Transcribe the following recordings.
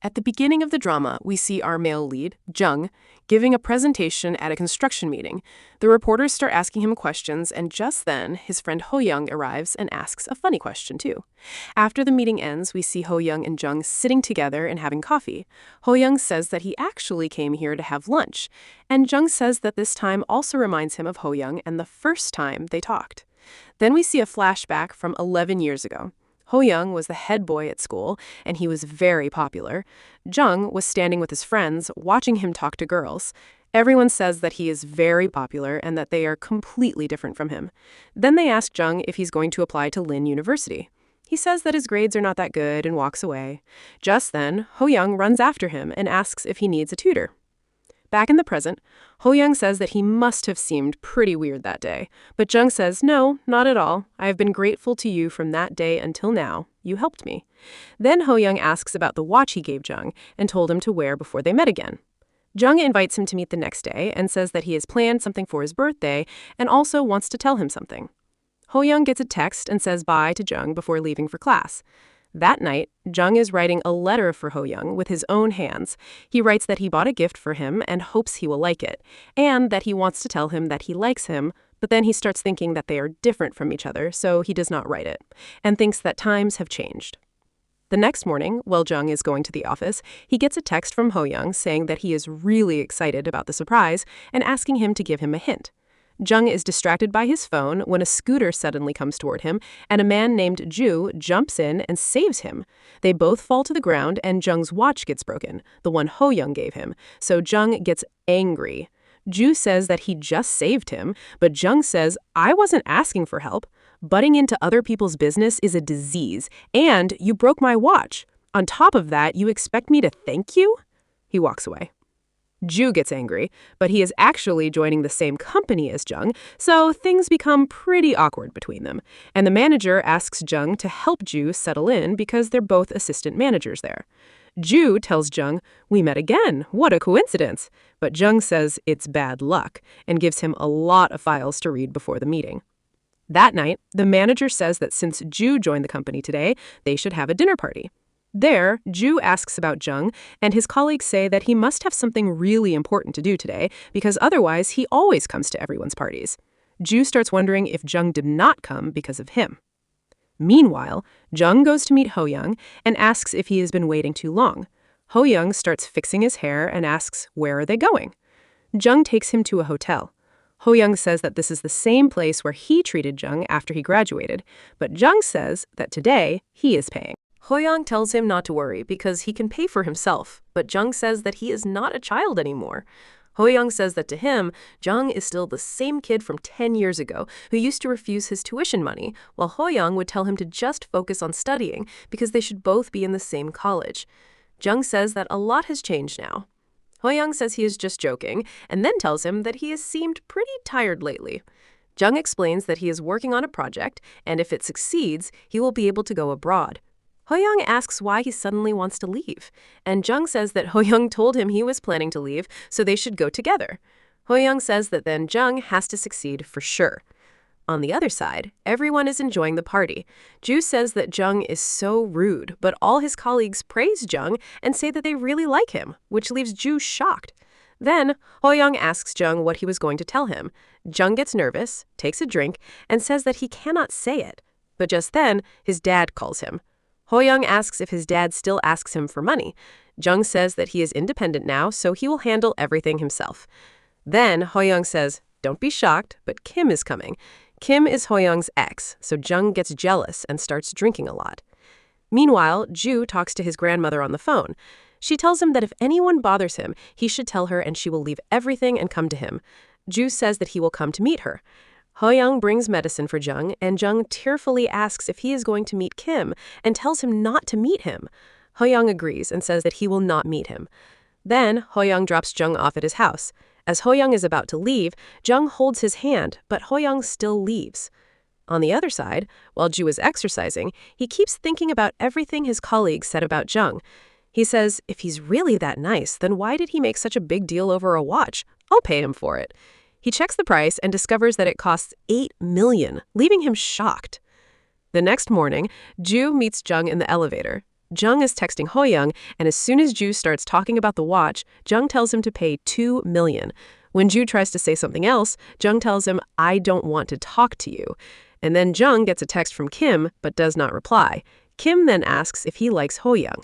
At the beginning of the drama, we see our male lead, Jung, giving a presentation at a construction meeting. The reporters start asking him questions, and just then, his friend Ho-young arrives and asks a funny question, too. After the meeting ends, we see Ho-young and Jung sitting together and having coffee. Ho-young says that he actually came here to have lunch, and Jung says that this time also reminds him of Ho-young and the first time they talked. Then we see a flashback from 11 years ago. Ho-young was the head boy at school, and he was very popular. Jung was standing with his friends, watching him talk to girls. Everyone says that he is very popular and that they are completely different from him. Then they ask Jung if he's going to apply to Lin University. He says that his grades are not that good and walks away. Just then, Ho-young runs after him and asks if he needs a tutor. Back in the present, Ho-young says that he must have seemed pretty weird that day. But Jung says, "No, not at all. I have been grateful to you from that day until now. You helped me." Then Ho-young asks about the watch he gave Jung and told him to wear before they met again. Jung invites him to meet the next day and says that he has planned something for his birthday and also wants to tell him something. Ho-young gets a text and says bye to Jung before leaving for class. That night, Jung is writing a letter for Ho-young with his own hands. He writes that he bought a gift for him and hopes he will like it, and that he wants to tell him that he likes him, but then he starts thinking that they are different from each other, so he does not write it, and thinks that times have changed. The next morning, while Jung is going to the office, he gets a text from Ho-young saying that he is really excited about the surprise and asking him to give him a hint. Jung is distracted by his phone when a scooter suddenly comes toward him, and a man named Ju jumps in and saves him. They both fall to the ground, and Jung's watch gets broken, the one Ho-young gave him, so Jung gets angry. Ju says that he just saved him, but Jung says, "I wasn't asking for help. Butting into other people's business is a disease, and you broke my watch. On top of that, you expect me to thank you?" He walks away. Ju gets angry, but he is actually joining the same company as Jung, so things become pretty awkward between them. And the manager asks Jung to help Ju settle in because they're both assistant managers there. Ju tells Jung, "We met again, what a coincidence." But Jung says it's bad luck and gives him a lot of files to read before the meeting. That night, the manager says that since Ju joined the company today, they should have a dinner party. There, Ju asks about Jung, and his colleagues say that he must have something really important to do today because otherwise he always comes to everyone's parties. Ju starts wondering if Jung did not come because of him. Meanwhile, Jung goes to meet Ho-young and asks if he has been waiting too long. Ho-young starts fixing his hair and asks where are they going. Jung takes him to a hotel. Ho-young says that this is the same place where he treated Jung after he graduated, but Jung says that today he is paying. Ho-young tells him not to worry because he can pay for himself, but Jung says that he is not a child anymore. Ho-young says that to him, Jung is still the same kid from 10 years ago who used to refuse his tuition money, while Ho-young would tell him to just focus on studying because they should both be in the same college. Jung says that a lot has changed now. Ho-young says he is just joking, and then tells him that he has seemed pretty tired lately. Jung explains that he is working on a project, and if it succeeds, he will be able to go abroad. Ho-young asks why he suddenly wants to leave, and Jung says that Ho-young told him he was planning to leave, so they should go together. Ho-young says that then Jung has to succeed for sure. On the other side, everyone is enjoying the party. Ju says that Jung is so rude, but all his colleagues praise Jung and say that they really like him, which leaves Ju shocked. Then, Ho-young asks Jung what he was going to tell him. Jung gets nervous, takes a drink, and says that he cannot say it. But just then, his dad calls him. Ho-young asks if his dad still asks him for money. Jung says that he is independent now, so he will handle everything himself. Then Ho-young says, "Don't be shocked, but Kim is coming." Kim is Ho-young's ex, so Jung gets jealous and starts drinking a lot. Meanwhile, Ju talks to his grandmother on the phone. She tells him that if anyone bothers him, he should tell her and she will leave everything and come to him. Ju says that he will come to meet her. Ho-young brings medicine for Jung, and Jung tearfully asks if he is going to meet Kim and tells him not to meet him. Ho-young agrees and says that he will not meet him. Then Ho-young drops Jung off at his house. As Ho-young is about to leave, Jung holds his hand, but Ho-young still leaves. On the other side, while Ju is exercising, he keeps thinking about everything his colleagues said about Jung. He says, if he's really that nice, then why did he make such a big deal over a watch? I'll pay him for it. He checks the price and discovers that it costs $8 million, leaving him shocked. The next morning, Ju meets Jung in the elevator. Jung is texting Hoyoung, and as soon as Ju starts talking about the watch, Jung tells him to pay $2 million. When Ju tries to say something else, Jung tells him, I don't want to talk to you. And then Jung gets a text from Kim, but does not reply. Kim then asks if he likes Hoyoung.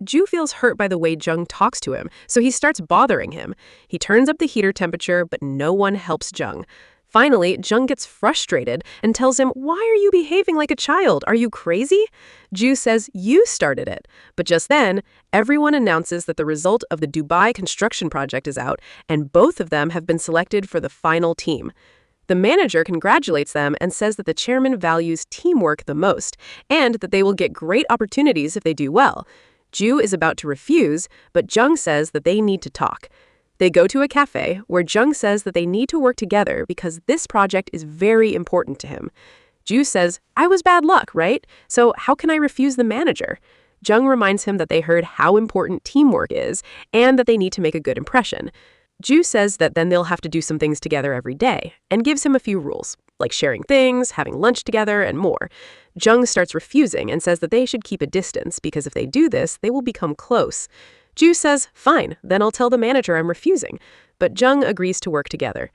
Ju feels hurt by the way Jung talks to him, so he starts bothering him. He turns up the heater temperature, but no one helps Jung. Finally, Jung gets frustrated and tells him, why are you behaving like a child? Are you crazy? Ju says, you started it. But just then, everyone announces that the result of the Dubai construction project is out, and both of them have been selected for the final team. The manager congratulates them and says that the chairman values teamwork the most, and that they will get great opportunities if they do well. Ju is about to refuse, but Jung says that they need to talk. They go to a cafe where Jung says that they need to work together because this project is very important to him. Ju says, I was bad luck, right? So how can I refuse the manager? Jung reminds him that they heard how important teamwork is and that they need to make a good impression. Ju says that then they'll have to do some things together every day and gives him a few rules, like sharing things, having lunch together, and more. Jung starts refusing and says that they should keep a distance because if they do this, they will become close. Ju says, fine, then I'll tell the manager I'm refusing. But Jung agrees to work together.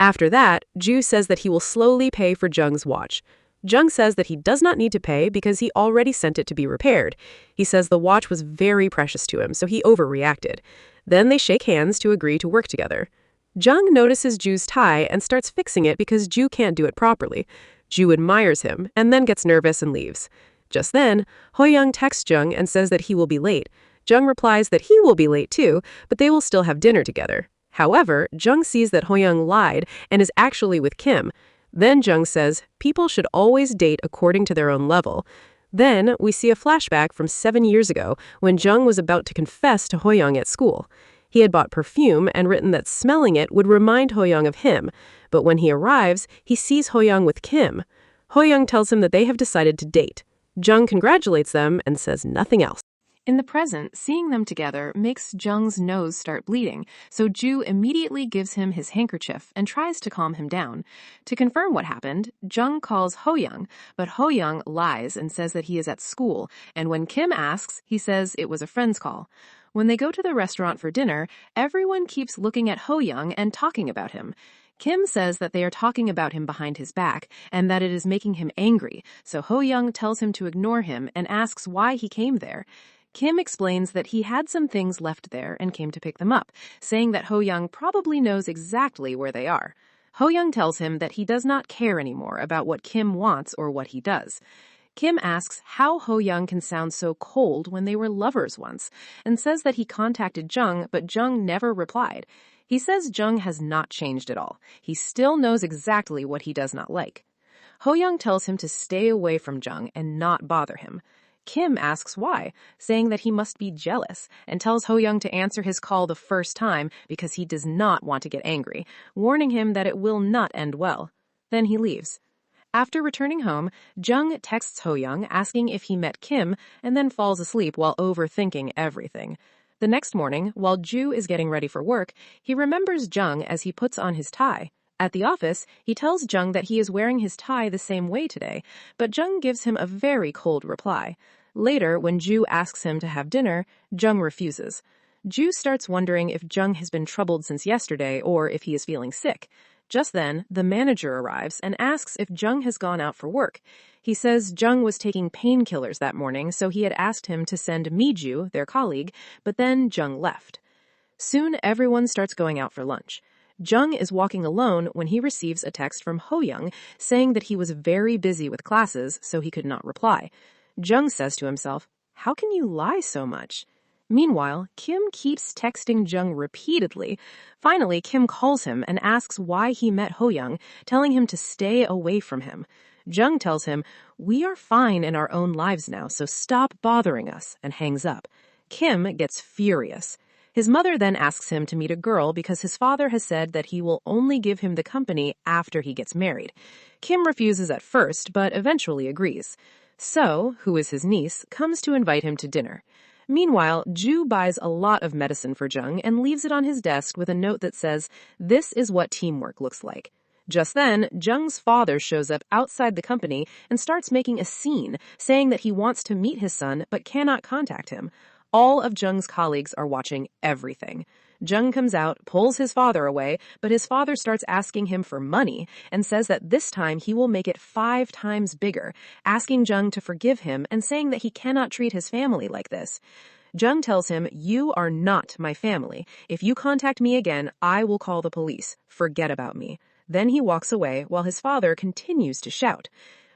After that, Ju says that he will slowly pay for Jung's watch. Jung says that he does not need to pay because he already sent it to be repaired. He says the watch was very precious to him, so he overreacted. Then they shake hands to agree to work together. Jung notices Ju's tie and starts fixing it because Ju can't do it properly. Ju admires him and then gets nervous and leaves. Just then, Hoyoung texts Jung and says that he will be late. Jung replies that he will be late too, but they will still have dinner together. However, Jung sees that Hoyoung lied and is actually with Kim. Then Jung says, people should always date according to their own level. Then we see a flashback from 7 years ago when Jung was about to confess to Hoyoung at school. He had bought perfume and written that smelling it would remind Hoyoung of him, but when he arrives, he sees Hoyoung with Kim. Hoyoung tells him that they have decided to date. Jung congratulates them and says nothing else. In the present, seeing them together makes Jung's nose start bleeding, so Ju immediately gives him his handkerchief and tries to calm him down. To confirm what happened, Jung calls Hoyoung, but Hoyoung lies and says that he is at school, and when Kim asks, he says it was a friend's call. When they go to the restaurant for dinner, everyone keeps looking at Hoyoung and talking about him. Kim says that they are talking about him behind his back and that it is making him angry, so Hoyoung tells him to ignore him and asks why he came there. Kim explains that he had some things left there and came to pick them up, saying that Hoyoung probably knows exactly where they are. Hoyoung tells him that he does not care anymore about what Kim wants or what he does. Kim asks how Hoyoung can sound so cold when they were lovers once, and says that he contacted Jung, but Jung never replied. He says Jung has not changed at all. He still knows exactly what he does not like. Hoyoung tells him to stay away from Jung and not bother him. Kim asks why, saying that he must be jealous, and tells Hoyoung to answer his call the first time because he does not want to get angry, warning him that it will not end well. Then he leaves. After returning home, Jung texts Hoyoung asking if he met Kim and then falls asleep while overthinking everything. The next morning, while Ju is getting ready for work, he remembers Jung as he puts on his tie. At the office, he tells Jung that he is wearing his tie the same way today, but Jung gives him a very cold reply. Later, when Ju asks him to have dinner, Jung refuses. Ju starts wondering if Jung has been troubled since yesterday or if he is feeling sick. Just then, the manager arrives and asks if Jung has gone out for work. He says Jung was taking painkillers that morning, so he had asked him to send Miju, their colleague, but then Jung left. Soon, everyone starts going out for lunch. Jung is walking alone when he receives a text from Hoyoung saying that he was very busy with classes, so he could not reply. Jung says to himself, how can you lie so much? Meanwhile, Kim keeps texting Jung repeatedly. Finally, Kim calls him and asks why he met Hoyoung, telling him to stay away from him. Jung tells him, we are fine in our own lives now, so stop bothering us, and hangs up. Kim gets furious. His mother then asks him to meet a girl because his father has said that he will only give him the company after he gets married. Kim refuses at first, but eventually agrees. So, who is his niece, comes to invite him to dinner. Meanwhile, Ju buys a lot of medicine for Jung and leaves it on his desk with a note that says, this is what teamwork looks like. Just then, Jung's father shows up outside the company and starts making a scene, saying that he wants to meet his son but cannot contact him. All of Jung's colleagues are watching everything. Jung comes out, pulls his father away, but his father starts asking him for money and says that this time he will make it 5 times bigger, asking Jung to forgive him and saying that he cannot treat his family like this. Jung tells him, "You are not my family. If you contact me again, I will call the police. Forget about me." Then he walks away while his father continues to shout.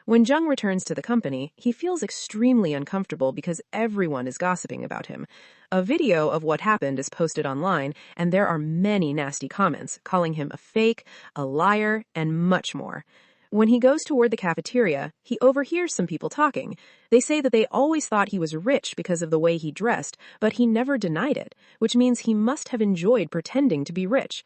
When Jung returns to the company, he feels extremely uncomfortable because everyone is gossiping about him. A video of what happened is posted online, and there are many nasty comments calling him a fake, a liar, and much more. When he goes toward the cafeteria, he overhears some people talking. They say that they always thought he was rich because of the way he dressed, but he never denied it, which means he must have enjoyed pretending to be rich.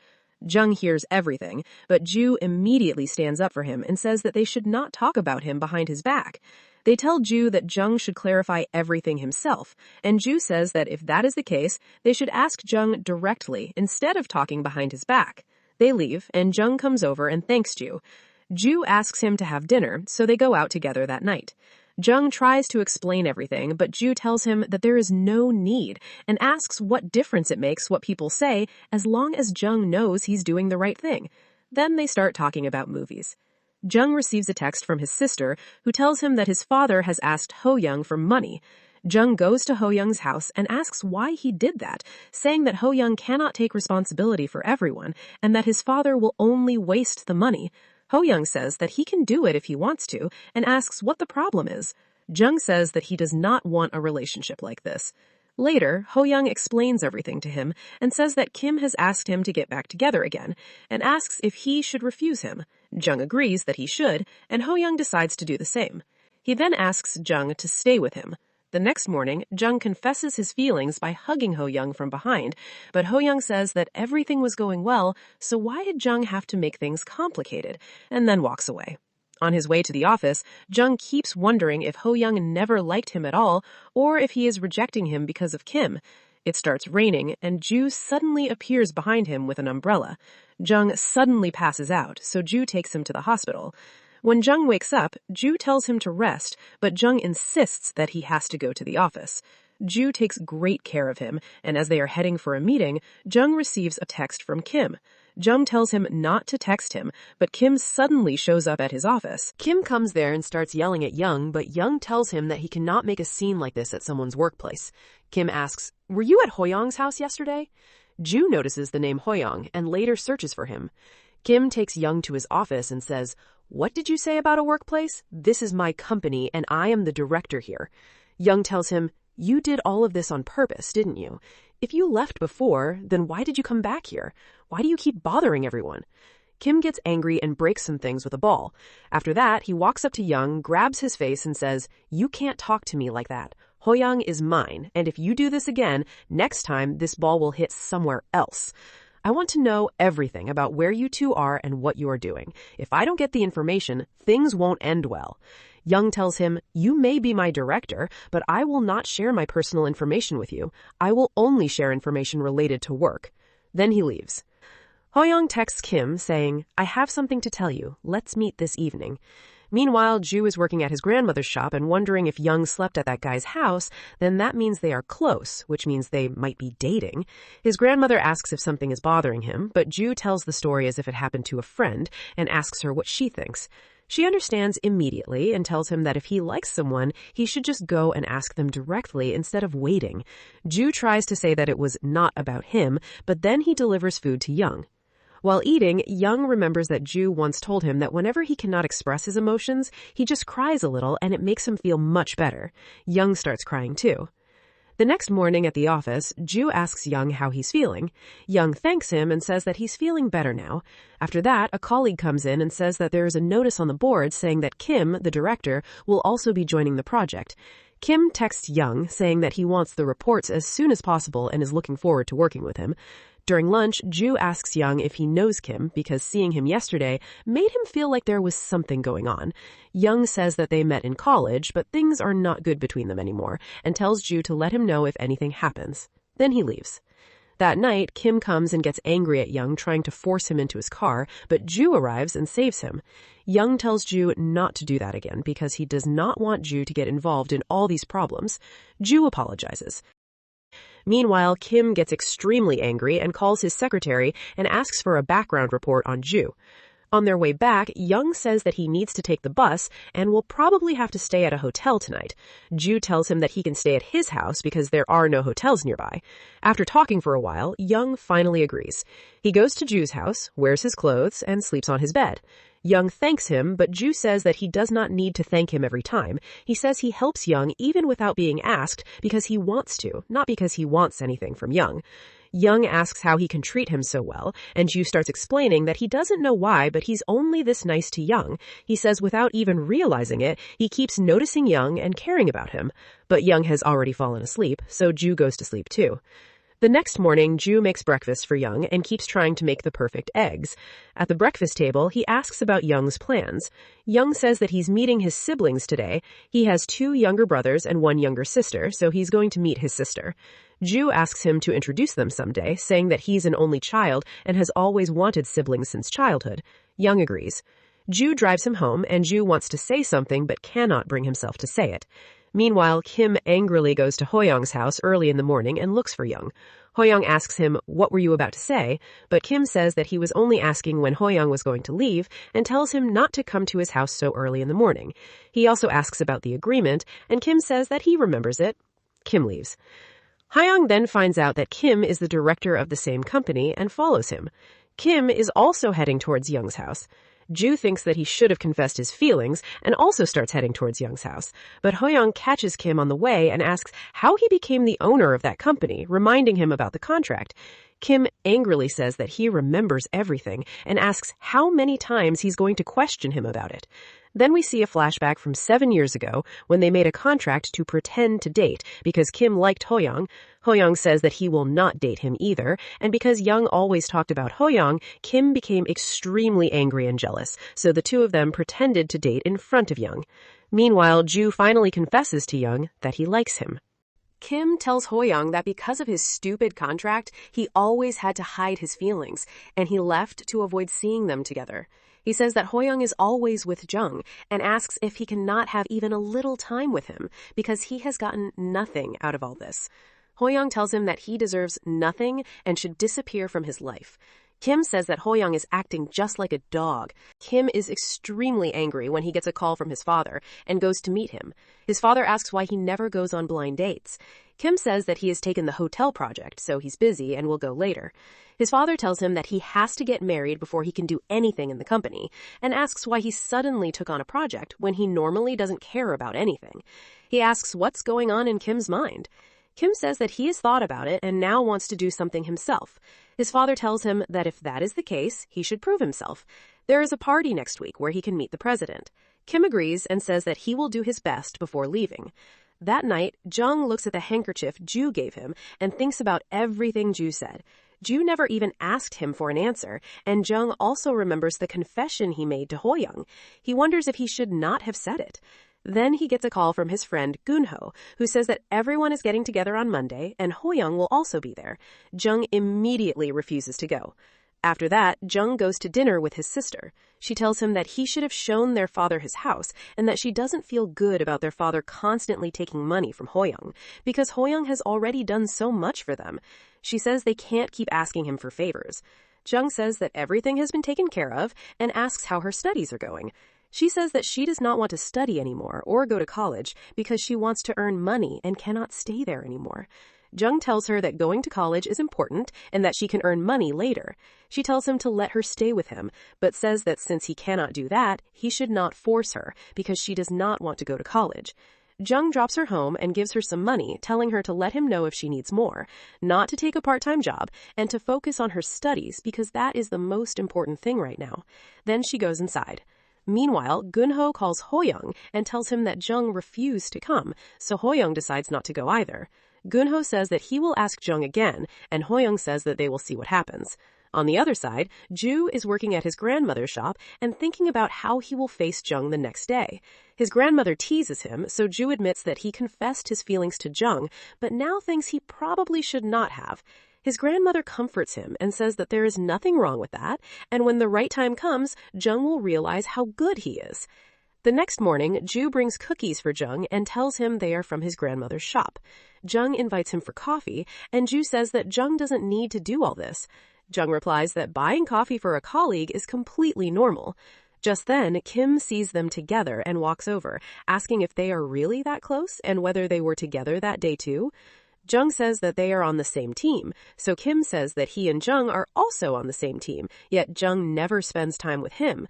Jung hears everything, but Ju immediately stands up for him and says that they should not talk about him behind his back. They tell Ju that Jung should clarify everything himself, and Ju says that if that is the case, they should ask Jung directly instead of talking behind his back. They leave, and Jung comes over and thanks Ju. Ju asks him to have dinner, so they go out together that night. Jung tries to explain everything, but Ju tells him that there is no need and asks what difference it makes what people say as long as Jung knows he's doing the right thing. Then they start talking about movies. Jung receives a text from his sister who tells him that his father has asked Ho-young for money. Jung goes to Ho-young's house and asks why he did that, saying that Ho-young cannot take responsibility for everyone and that his father will only waste the money. Ho-young says that he can do it if he wants to and asks what the problem is. Jung says that he does not want a relationship like this. Later, Ho-young explains everything to him and says that Kim has asked him to get back together again and asks if he should refuse him. Jung agrees that he should, and Ho-young decides to do the same. He then asks Jung to stay with him. The next morning, Jung confesses his feelings by hugging Ho-young from behind, but Ho-young says that everything was going well, so why did Jung have to make things complicated, and then walks away. On his way to the office, Jung keeps wondering if Ho-young never liked him at all, or if he is rejecting him because of Kim. It starts raining, and Ju suddenly appears behind him with an umbrella. Jung suddenly passes out, so Ju takes him to the hospital. When Jung wakes up, Ju tells him to rest, but Jung insists that he has to go to the office. Ju takes great care of him, and as they are heading for a meeting, Jung receives a text from Kim. Jung tells him not to text him, but Kim suddenly shows up at his office. Kim comes there and starts yelling at Jung, but Jung tells him that he cannot make a scene like this at someone's workplace. Kim asks, "Were you at Ho-young's house yesterday?" Ju notices the name Ho-young and later searches for him. Kim takes Jung to his office and says, "What did you say about a workplace? This is my company and I am the director here." Jung tells him, "You did all of this on purpose, didn't you? If you left before, then why did you come back here? Why do you keep bothering everyone?" Kim gets angry and breaks some things with a ball. After that, he walks up to Jung, grabs his face and says, "You can't talk to me like that. Ho-young is mine, and if you do this again, next time this ball will hit somewhere else. I want to know everything about where you two are and what you are doing. If I don't get the information, things won't end well." Jung tells him, "You may be my director, but I will not share my personal information with you. I will only share information related to work." Then he leaves. Ho-young texts Kim saying, "I have something to tell you. Let's meet this evening." Meanwhile, Ju is working at his grandmother's shop and wondering if Jung slept at that guy's house, then that means they are close, which means they might be dating. His grandmother asks if something is bothering him, but Ju tells the story as if it happened to a friend and asks her what she thinks. She understands immediately and tells him that if he likes someone, he should just go and ask them directly instead of waiting. Ju tries to say that it was not about him, but then he delivers food to Jung. While eating, Jung remembers that Ju once told him that whenever he cannot express his emotions, he just cries a little and it makes him feel much better. Jung starts crying too. The next morning at the office, Ju asks Jung how he's feeling. Jung thanks him and says that he's feeling better now. After that, a colleague comes in and says that there is a notice on the board saying that Kim, the director, will also be joining the project. Kim texts Jung saying that he wants the reports as soon as possible and is looking forward to working with him. During lunch, Ju asks Jung if he knows Kim because seeing him yesterday made him feel like there was something going on. Jung says that they met in college, but things are not good between them anymore, and tells Ju to let him know if anything happens. Then he leaves. That night, Kim comes and gets angry at Young, trying to force him into his car, but Ju arrives and saves him. Young tells Ju not to do that again because he does not want Ju to get involved in all these problems. Ju apologizes. Meanwhile, Kim gets extremely angry and calls his secretary and asks for a background report on Ju. On their way back, Young says that he needs to take the bus and will probably have to stay at a hotel tonight. Ju tells him that he can stay at his house because there are no hotels nearby. After talking for a while, Young finally agrees. He goes to Ju's house, wears his clothes, and sleeps on his bed. Young thanks him, but Ju says that he does not need to thank him every time. He says he helps Young even without being asked because he wants to, not because he wants anything from Young. Young asks how he can treat him so well, and Ju starts explaining that he doesn't know why, but he's only this nice to Young. He says without even realizing it, he keeps noticing Young and caring about him. But Young has already fallen asleep, so Ju goes to sleep too. The next morning, Ju makes breakfast for Young and keeps trying to make the perfect eggs. At the breakfast table, he asks about Young's plans. Young says that he's meeting his siblings today. He has 2 younger brothers and 1 younger sister, so he's going to meet his sister. Ju asks him to introduce them someday, saying that he's an only child and has always wanted siblings since childhood. Young agrees. Ju drives him home, and Ju wants to say something but cannot bring himself to say it. Meanwhile, Kim angrily goes to Hoyoung's house early in the morning and looks for Young. Hoyoung asks him, "What were you about to say?" But Kim says that he was only asking when Hoyoung was going to leave and tells him not to come to his house so early in the morning. He also asks about the agreement, and Kim says that he remembers it. Kim leaves. Hoyoung then finds out that Kim is the director of the same company and follows him. Kim is also heading towards Young's house. Ju thinks that he should have confessed his feelings and also starts heading towards Young's house. But Hoyoung catches Kim on the way and asks how he became the owner of that company, reminding him about the contract. Kim angrily says that he remembers everything and asks how many times he's going to question him about it. Then we see a flashback from 7 years ago when they made a contract to pretend to date because Kim liked Hoyoung. Hoyoung says that he will not date him either, and because Young always talked about Hoyoung, Kim became extremely angry and jealous, so the 2 of them pretended to date in front of Young. Meanwhile, Ju finally confesses to Young that he likes him. Kim tells Hoyoung that because of his stupid contract, he always had to hide his feelings, and he left to avoid seeing them together. He says that Hoyoung is always with Jung and asks if he cannot have even a little time with him because he has gotten nothing out of all this. Hoyoung tells him that he deserves nothing and should disappear from his life. Kim says that Hoyoung is acting just like a dog. Kim is extremely angry when he gets a call from his father and goes to meet him. His father asks why he never goes on blind dates. Kim says that he has taken the hotel project, so he's busy and will go later. His father tells him that he has to get married before he can do anything in the company, and asks why he suddenly took on a project when he normally doesn't care about anything. He asks what's going on in Kim's mind. Kim says that he has thought about it and now wants to do something himself. His father tells him that if that is the case, he should prove himself. There is a party next week where he can meet the president. Kim agrees and says that he will do his best before leaving. That night, Jung looks at the handkerchief Ju gave him and thinks about everything Ju said. Ju never even asked him for an answer, and Jung also remembers the confession he made to Hoyoung. He wonders if he should not have said it. Then he gets a call from his friend Gunho, who says that everyone is getting together on Monday and Hoyoung will also be there. Jung immediately refuses to go. After that, Jung goes to dinner with his sister. She tells him that he should have shown their father his house and that she doesn't feel good about their father constantly taking money from Hoyoung because Hoyoung has already done so much for them. She says they can't keep asking him for favors. Jung says that everything has been taken care of and asks how her studies are going. She says that she does not want to study anymore or go to college because she wants to earn money and cannot stay there anymore. Jung tells her that going to college is important and that she can earn money later. She tells him to let her stay with him, but says that since he cannot do that, he should not force her because she does not want to go to college. Jung drops her home and gives her some money, telling her to let him know if she needs more, not to take a part-time job, and to focus on her studies because that is the most important thing right now. Then she goes inside. Meanwhile, Gunho calls Hoyoung and tells him that Jung refused to come, so Hoyoung decides not to go either. Gunho says that he will ask Jung again, and Hoyoung says that they will see what happens. On the other side, Ju is working at his grandmother's shop and thinking about how he will face Jung the next day. His grandmother teases him, so Ju admits that he confessed his feelings to Jung, but now thinks he probably should not have. His grandmother comforts him and says that there is nothing wrong with that, and when the right time comes, Jung will realize how good he is. The next morning, Ju brings cookies for Jung and tells him they are from his grandmother's shop. Jung invites him for coffee, and Ju says that Jung doesn't need to do all this. Jung replies that buying coffee for a colleague is completely normal. Just then, Kim sees them together and walks over, asking if they are really that close and whether they were together that day too. Jung says that they are on the same team, so Kim says that he and Jung are also on the same team, yet Jung never spends time with him.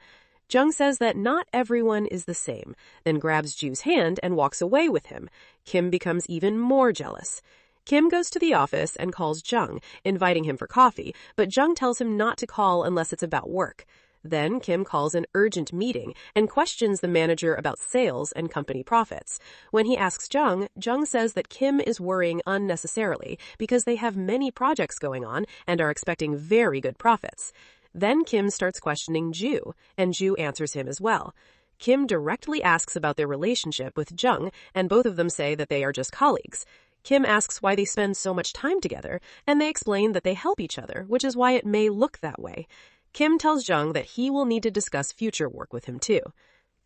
Jung says that not everyone is the same, then grabs Ju's hand and walks away with him. Kim becomes even more jealous. Kim goes to the office and calls Jung, inviting him for coffee, but Jung tells him not to call unless it's about work. Then Kim calls an urgent meeting and questions the manager about sales and company profits. When he asks Jung, Jung says that Kim is worrying unnecessarily because they have many projects going on and are expecting very good profits. Then Kim starts questioning Ju, and Ju answers him as well. Kim directly asks about their relationship with Jung, and both of them say that they are just colleagues. Kim asks why they spend so much time together, and they explain that they help each other, which is why it may look that way. Kim tells Jung that he will need to discuss future work with him too.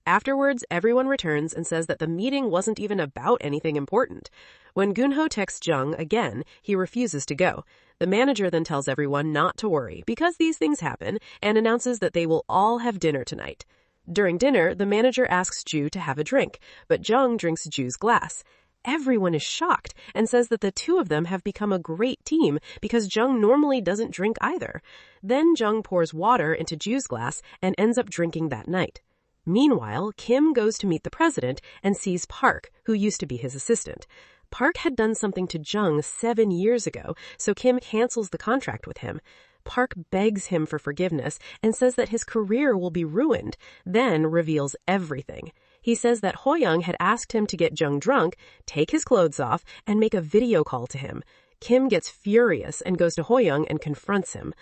Afterwards, everyone returns and says that the meeting wasn't even about anything important. When Gunho texts Jung again, he refuses to go. The manager then tells everyone not to worry because these things happen and announces that they will all have dinner tonight. During dinner, the manager asks Ju to have a drink, but Jung drinks Ju's glass. Everyone is shocked and says that the two of them have become a great team because Jung normally doesn't drink either. Then Jung pours water into Ju's glass and ends up drinking that night. Meanwhile, Kim goes to meet the president and sees Park, who used to be his assistant. Park had done something to Jung 7 years ago, so Kim cancels the contract with him. Park begs him for forgiveness and says that his career will be ruined, then reveals everything. He says that Hoyoung had asked him to get Jung drunk, take his clothes off, and make a video call to him. Kim gets furious and goes to Hoyoung and confronts him.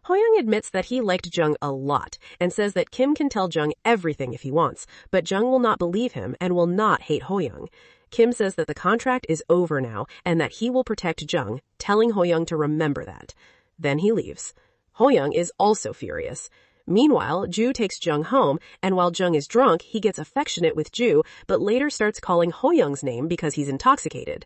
Hoyoung admits that he liked Jung a lot and says that Kim can tell Jung everything if he wants, but Jung will not believe him and will not hate Hoyoung. Kim says that the contract is over now and that he will protect Jung, telling Hoyoung to remember that. Then he leaves. Hoyoung is also furious. Meanwhile, Ju takes Jung home, and while Jung is drunk, he gets affectionate with Ju, but later starts calling Hoyoung's name because he's intoxicated.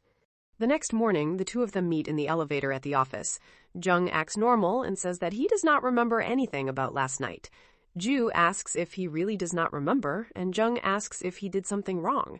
The next morning, the two of them meet in the elevator at the office. Jung acts normal and says that he does not remember anything about last night. Ju asks if he really does not remember, and Jung asks if he did something wrong.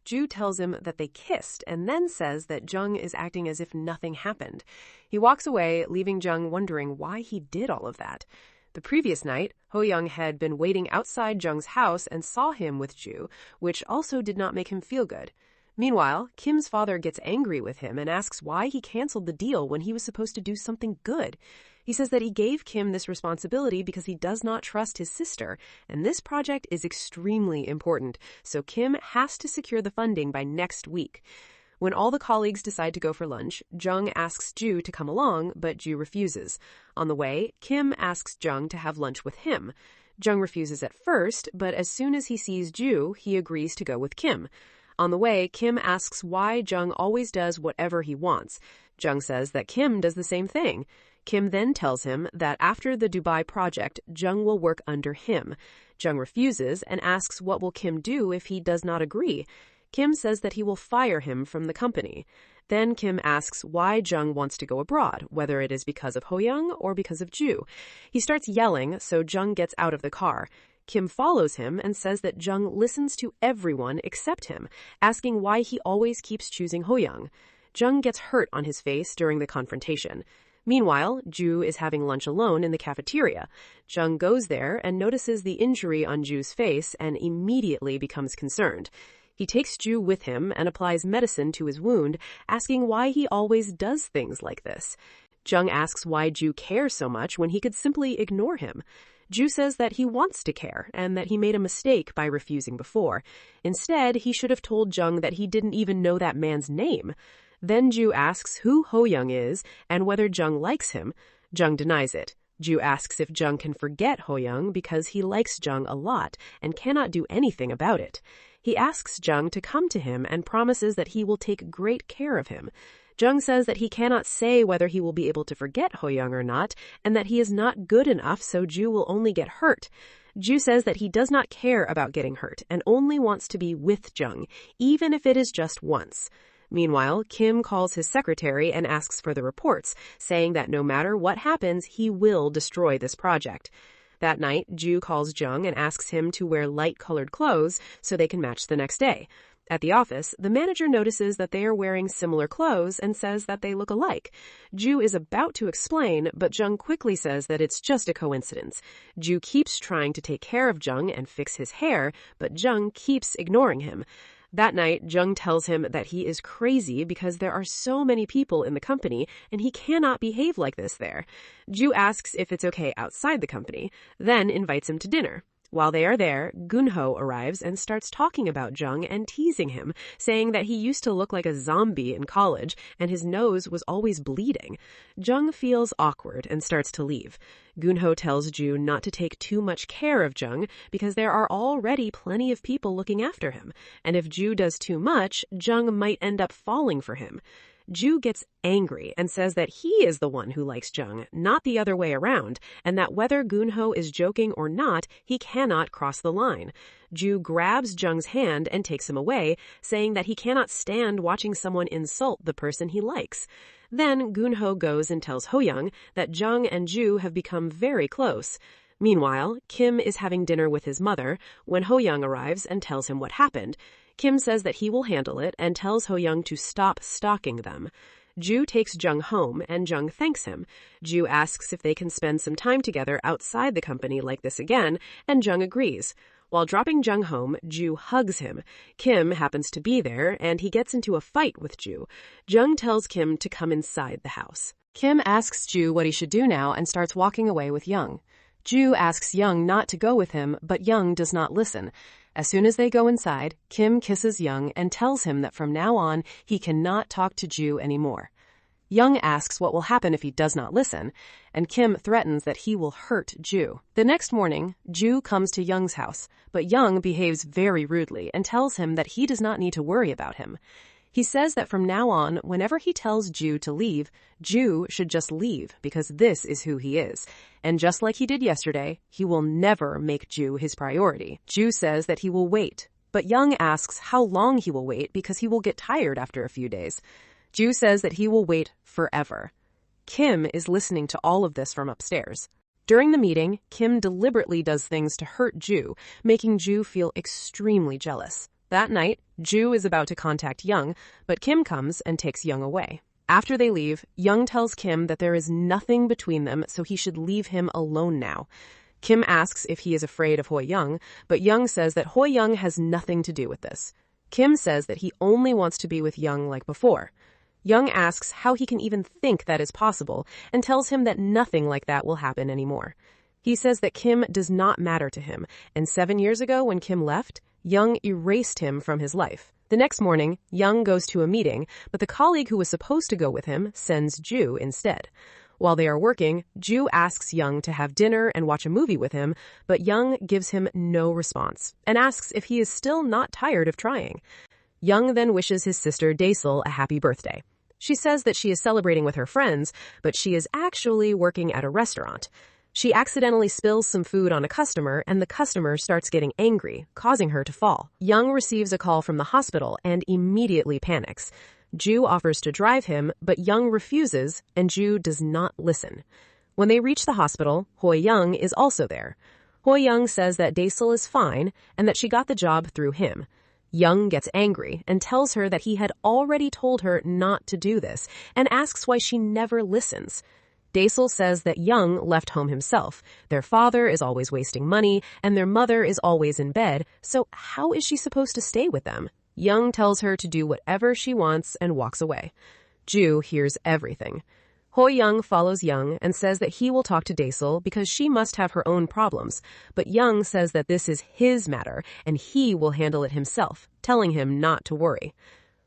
Ju tells him that they kissed and then says that Jung is acting as if nothing happened. He walks away, leaving Jung wondering why he did all of that. The previous night, Hoyoung had been waiting outside Jung's house and saw him with Ju, which also did not make him feel good. Meanwhile, Kim's father gets angry with him and asks why he canceled the deal when he was supposed to do something good. He says that he gave Kim this responsibility because he does not trust his sister, and this project is extremely important, so Kim has to secure the funding by next week. When all the colleagues decide to go for lunch, Jung asks Ju to come along, but Ju refuses. On the way, Kim asks Jung to have lunch with him. Jung refuses at first, but as soon as he sees Ju, he agrees to go with Kim. On the way, Kim asks why Jung always does whatever he wants. Jung says that Kim does the same thing. Kim then tells him that after the Dubai project, Jung will work under him. Jung refuses and asks what will Kim do if he does not agree. Kim says that he will fire him from the company. Then Kim asks why Jung wants to go abroad, whether it is because of Hoyoung or because of Ju. He starts yelling, so Jung gets out of the car. Kim follows him and says that Jung listens to everyone except him, asking why he always keeps choosing Hoyoung. Jung gets hurt on his face during the confrontation. Meanwhile, Ju is having lunch alone in the cafeteria. Jung goes there and notices the injury on Ju's face and immediately becomes concerned. He takes Ju with him and applies medicine to his wound, asking why he always does things like this. Jung asks why Ju cares so much when he could simply ignore him. Ju says that he wants to care and that he made a mistake by refusing before. Instead, he should have told Jung that he didn't even know that man's name. Then Ju asks who Hoyoung is and whether Jung likes him. Jung denies it. Ju asks if Jung can forget Ho-young because he likes Jung a lot and cannot do anything about it. He asks Jung to come to him and promises that he will take great care of him. Jung says that he cannot say whether he will be able to forget Ho-young or not, and that he is not good enough, so Ju will only get hurt. Ju says that he does not care about getting hurt and only wants to be with Jung, even if it is just once. Meanwhile, Kim calls his secretary and asks for the reports, saying that no matter what happens, he will destroy this project. That night, Ju calls Jung and asks him to wear light-colored clothes so they can match the next day. At the office, the manager notices that they are wearing similar clothes and says that they look alike. Ju is about to explain, but Jung quickly says that it's just a coincidence. Ju keeps trying to take care of Jung and fix his hair, but Jung keeps ignoring him. That night, Jung tells him that he is crazy because there are so many people in the company and he cannot behave like this there. Ju asks if it's okay outside the company, then invites him to dinner. While they are there, Gunho arrives and starts talking about Jung and teasing him, saying that he used to look like a zombie in college and his nose was always bleeding. Jung feels awkward and starts to leave. Gunho tells Ju not to take too much care of Jung because there are already plenty of people looking after him, and if Ju does too much, Jung might end up falling for him. Ju gets angry and says that he is the one who likes Jung, not the other way around, and that whether Gunho is joking or not, he cannot cross the line. Ju grabs Jung's hand and takes him away, saying that he cannot stand watching someone insult the person he likes. Then Gunho goes and tells Ho-young that Jung and Ju have become very close. Meanwhile, Kim is having dinner with his mother when Ho-young arrives and tells him what happened. Kim says that he will handle it and tells Ho-young to stop stalking them. Ju takes Jung home and Jung thanks him. Ju asks if they can spend some time together outside the company like this again, and Jung agrees. While dropping Jung home, Ju hugs him. Kim happens to be there, and he gets into a fight with Ju. Jung tells Kim to come inside the house. Kim asks Ju what he should do now and starts walking away with Jung. Ju asks Jung not to go with him, but Jung does not listen. As soon as they go inside, Kim kisses Jung and tells him that from now on, he cannot talk to Ju anymore. Jung asks what will happen if he does not listen, and Kim threatens that he will hurt Ju. The next morning, Ju comes to Jung's house, but Jung behaves very rudely and tells him that he does not need to worry about him. He says that from now on, whenever he tells Ju to leave, Ju should just leave because this is who he is. And just like he did yesterday, he will never make Ju his priority. Ju says that he will wait, but Jung asks how long he will wait because he will get tired after a few days. Ju says that he will wait forever. Kim is listening to all of this from upstairs. During the meeting, Kim deliberately does things to hurt Ju, making Ju feel extremely jealous. That night, Ju is about to contact Jung, but Kim comes and takes Jung away. After they leave, Jung tells Kim that there is nothing between them, so he should leave him alone now. Kim asks if he is afraid of Ho-young, but Jung says that Ho-young has nothing to do with this. Kim says that he only wants to be with Jung like before. Jung asks how he can even think that is possible and tells him that nothing like that will happen anymore. He says that Kim does not matter to him, and 7 years ago when Kim left, Jung erased him from his life. The next morning, Jung goes to a meeting, but the colleague who was supposed to go with him sends Ju instead. While they are working, Ju asks Jung to have dinner and watch a movie with him, but Jung gives him no response and asks if he is still not tired of trying. Jung then wishes his sister Daesel a happy birthday. She says that she is celebrating with her friends, but she is actually working at a restaurant. She accidentally spills some food on a customer, and the customer starts getting angry, causing her to fall. Jung receives a call from the hospital and immediately panics. Ju offers to drive him, but Jung refuses, and Ju does not listen. When they reach the hospital, Ho-young is also there. Ho-young says that Daesel is fine and that she got the job through him. Jung gets angry and tells her that he had already told her not to do this and asks why she never listens. Daesel says that Jung left home himself. Their father is always wasting money, and their mother is always in bed, so how is she supposed to stay with them? Jung tells her to do whatever she wants and walks away. Ju hears everything. Ho-young follows Jung and says that he will talk to Daesel because she must have her own problems, but Jung says that this is his matter and he will handle it himself, telling him not to worry.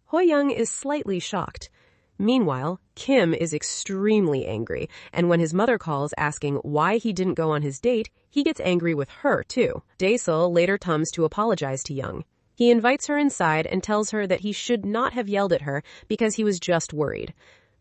Ho-young is slightly shocked. Meanwhile, Kim is extremely angry, and when his mother calls asking why he didn't go on his date, he gets angry with her too. Daesel later comes to apologize to Young. He invites her inside and tells her that he should not have yelled at her because he was just worried.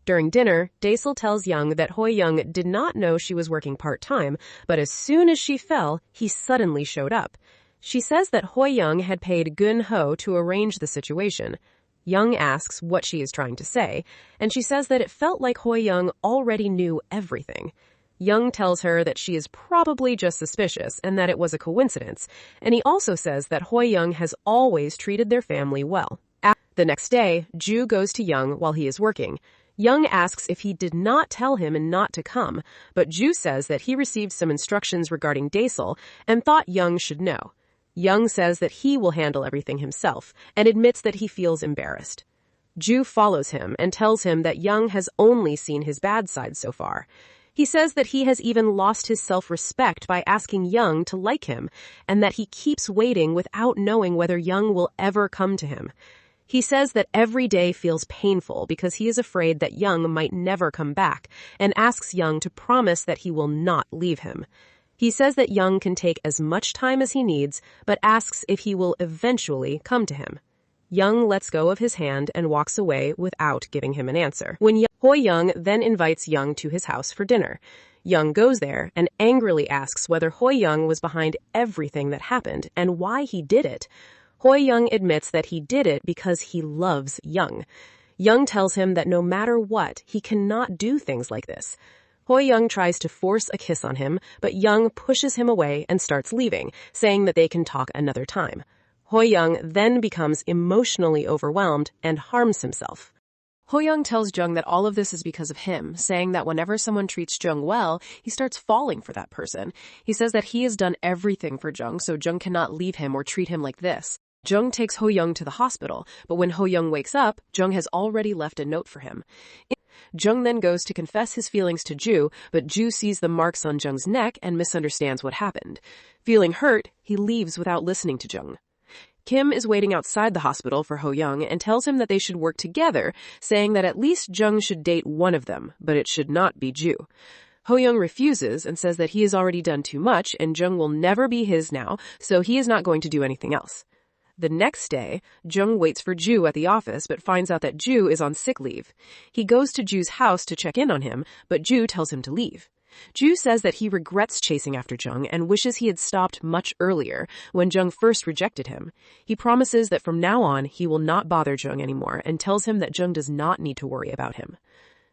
During dinner, Daesel tells Young that Hoi-young did not know she was working part-time, but as soon as she fell, he suddenly showed up. She says that Hoi-young had paid Gun-ho to arrange the situation. Young asks what she is trying to say, and she says that it felt like Hoi-young already knew everything. Young tells her that she is probably just suspicious and that it was a coincidence, and he also says that Hoi-young has always treated their family well. The next day, Ju goes to Young while he is working. Young asks if he did not tell him and not to come, but Ju says that he received some instructions regarding Daesel and thought Young should know. Young says that he will handle everything himself and admits that he feels embarrassed. Ju follows him and tells him that Young has only seen his bad side so far. He says that he has even lost his self-respect by asking Young to like him and that he keeps waiting without knowing whether Young will ever come to him. He says that every day feels painful because he is afraid that Young might never come back and asks Young to promise that he will not leave him. He says that Young can take as much time as he needs, but asks if he will eventually come to him. Young lets go of his hand and walks away without giving him an answer. Hoi-young then invites Young to his house for dinner. Young goes there and angrily asks whether Hoi-young was behind everything that happened and why he did it. Hoi-young admits that he did it because he loves Young. Young tells him that no matter what, he cannot do things like this. Hoi-young tries to force a kiss on him, but Young pushes him away and starts leaving, saying that they can talk another time. Hoi-young then becomes emotionally overwhelmed and harms himself. Hoi-young tells Jung that all of this is because of him, saying that whenever someone treats Jung well, he starts falling for that person. He says that he has done everything for Jung, so Jung cannot leave him or treat him like this. Jung takes Hoi-young to the hospital, but when Hoi-young wakes up, Jung has already left a note for him. Jung then goes to confess his feelings to Ju, but Ju sees the marks on Jung's neck and misunderstands what happened. Feeling hurt, he leaves without listening to Jung. Kim is waiting outside the hospital for Hoi-young and tells him that they should work together, saying that at least Jung should date one of them, but it should not be Ju. Hoi-young refuses and says that he has already done too much and Jung will never be his now, so he is not going to do anything else. The next day, Jung waits for Ju at the office but finds out that Ju is on sick leave. He goes to Ju's house to check in on him, but Ju tells him to leave. Ju says that he regrets chasing after Jung and wishes he had stopped much earlier when Jung first rejected him. He promises that from now on he will not bother Jung anymore and tells him that Jung does not need to worry about him.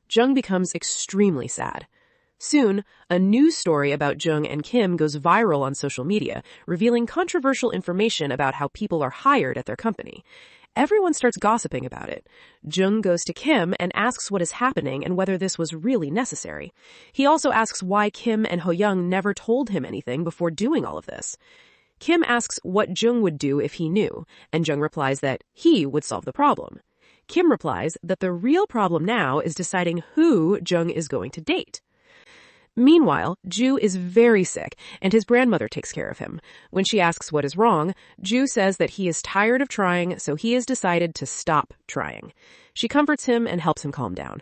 Jung becomes extremely sad. Soon, a news story about Jung and Kim goes viral on social media, revealing controversial information about how people are hired at their company. Everyone starts gossiping about it. Jung goes to Kim and asks what is happening and whether this was really necessary. He also asks why Kim and Hoi-young never told him anything before doing all of this. Kim asks what Jung would do if he knew, and Jung replies that he would solve the problem. Kim replies that the real problem now is deciding who Jung is going to date. Meanwhile, Ju is very sick, and his grandmother takes care of him. When she asks what is wrong, Ju says that he is tired of trying, so he has decided to stop trying. She comforts him and helps him calm down.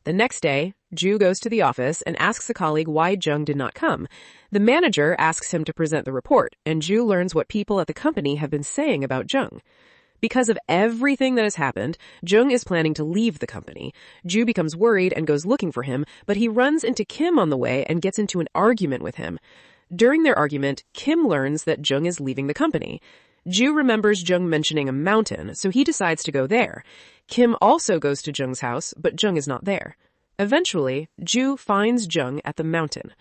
The next day, Ju goes to the office and asks a colleague why Jung did not come. The manager asks him to present the report, and Ju learns what people at the company have been saying about Jung. Because of everything that has happened, Jung is planning to leave the company. Ju becomes worried and goes looking for him, but he runs into Kim on the way and gets into an argument with him. During their argument, Kim learns that Jung is leaving the company. Ju remembers Jung mentioning a mountain, so he decides to go there. Kim also goes to Jung's house, but Jung is not there. Eventually, Ju finds Jung at the mountain.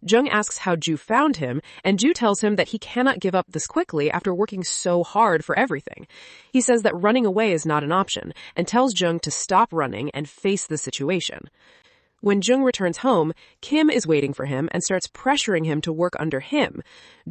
Jung asks how Ju found him, and Ju tells him that he cannot give up this quickly after working so hard for everything. He says that running away is not an option, and tells Jung to stop running and face the situation. When Jung returns home, Kim is waiting for him and starts pressuring him to work under him.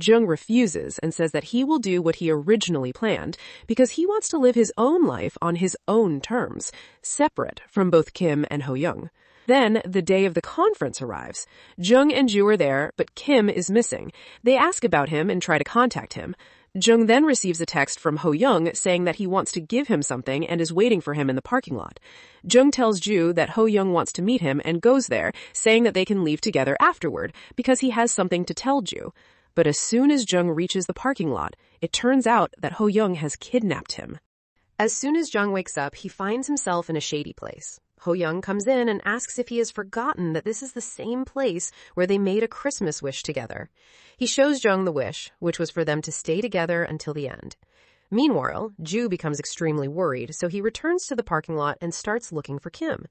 Jung refuses and says that he will do what he originally planned because he wants to live his own life on his own terms, separate from both Kim and Hoi-young. Then, the day of the conference arrives. Jung and Ju are there, but Kim is missing. They ask about him and try to contact him. Jung then receives a text from Ho Young saying that he wants to give him something and is waiting for him in the parking lot. Jung tells Ju that Ho Young wants to meet him and goes there, saying that they can leave together afterward because he has something to tell Ju. But as soon as Jung reaches the parking lot, it turns out that Ho Young has kidnapped him. As soon as Jung wakes up, he finds himself in a shady place. Ho Young comes in and asks if he has forgotten that this is the same place where they made a Christmas wish together. He shows Jung the wish, which was for them to stay together until the end. Meanwhile, Ju becomes extremely worried, so he returns to the parking lot and starts looking for Kim.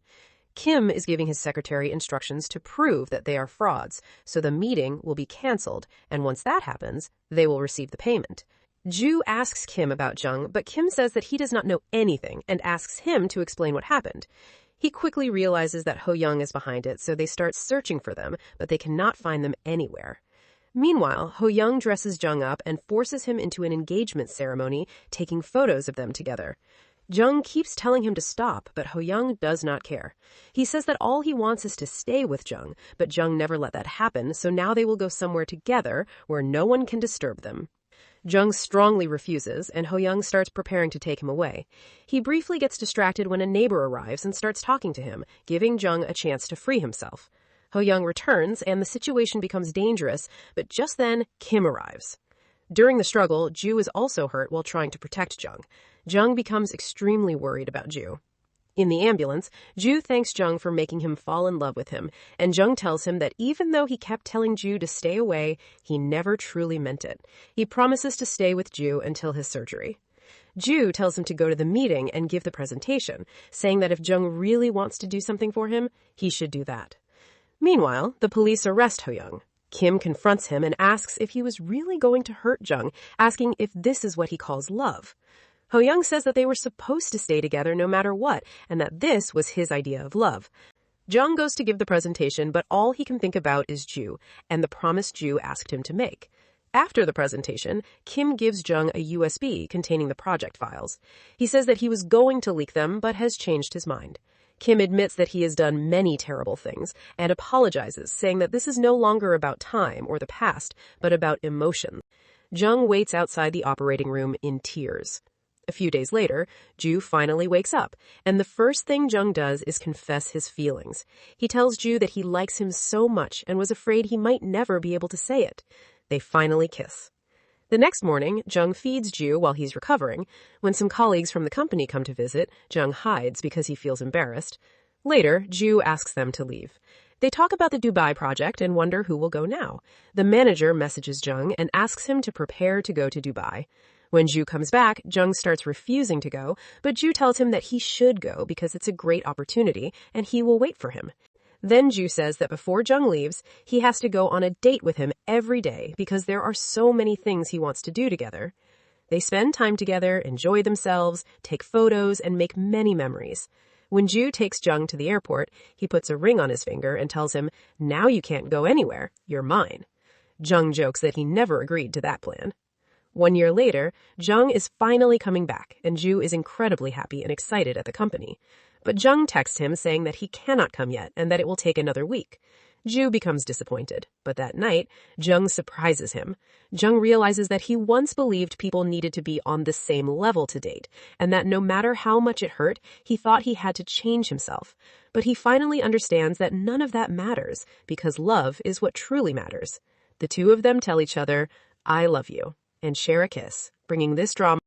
Kim is giving his secretary instructions to prove that they are frauds, so the meeting will be canceled, and once that happens, they will receive the payment. Ju asks Kim about Jung, but Kim says that he does not know anything and asks him to explain what happened. He quickly realizes that Ho Young is behind it, so they start searching for them, but they cannot find them anywhere. Meanwhile, Ho Young dresses Jung up and forces him into an engagement ceremony, taking photos of them together. Jung keeps telling him to stop, but Ho Young does not care. He says that all he wants is to stay with Jung, but Jung never let that happen, so now they will go somewhere together where no one can disturb them. Jung strongly refuses, and Ho Young starts preparing to take him away. He briefly gets distracted when a neighbor arrives and starts talking to him, giving Jung a chance to free himself. Ho Young returns, and the situation becomes dangerous, but just then, Kim arrives. During the struggle, Ju is also hurt while trying to protect Jung. Jung becomes extremely worried about Ju. In the ambulance, Ju thanks Jung for making him fall in love with him, and Jung tells him that even though he kept telling Ju to stay away, he never truly meant it. He promises to stay with Ju until his surgery. Ju tells him to go to the meeting and give the presentation, saying that if Jung really wants to do something for him, he should do that. Meanwhile, the police arrest Ho Young. Kim confronts him and asks if he was really going to hurt Jung, asking if this is what he calls love. Ho Young says that they were supposed to stay together no matter what, and that this was his idea of love. Jung goes to give the presentation, but all he can think about is Ju, and the promise Ju asked him to make. After the presentation, Kim gives Jung a USB containing the project files. He says that he was going to leak them, but has changed his mind. Kim admits that he has done many terrible things, and apologizes, saying that this is no longer about time or the past, but about emotion. Jung waits outside the operating room in tears. A few days later, Ju finally wakes up, and the first thing Jung does is confess his feelings. He tells Ju that he likes him so much and was afraid he might never be able to say it. They finally kiss. The next morning, Jung feeds Ju while he's recovering. When some colleagues from the company come to visit, Jung hides because he feels embarrassed. Later, Ju asks them to leave. They talk about the Dubai project and wonder who will go now. The manager messages Jung and asks him to prepare to go to Dubai. When Ju comes back, Jung starts refusing to go, but Ju tells him that he should go because it's a great opportunity and he will wait for him. Then Ju says that before Jung leaves, he has to go on a date with him every day because there are so many things he wants to do together. They spend time together, enjoy themselves, take photos, and make many memories. When Ju takes Jung to the airport, he puts a ring on his finger and tells him, "Now you can't go anywhere, you're mine." Jung jokes that he never agreed to that plan. 1 year later, Jung is finally coming back, and Ju is incredibly happy and excited at the company. But Jung texts him saying that he cannot come yet and that it will take another week. Ju becomes disappointed, but that night, Jung surprises him. Jung realizes that he once believed people needed to be on the same level to date, and that no matter how much it hurt, he thought he had to change himself. But he finally understands that none of that matters, because love is what truly matters. The two of them tell each other, "I love you," and share a kiss, bringing this drama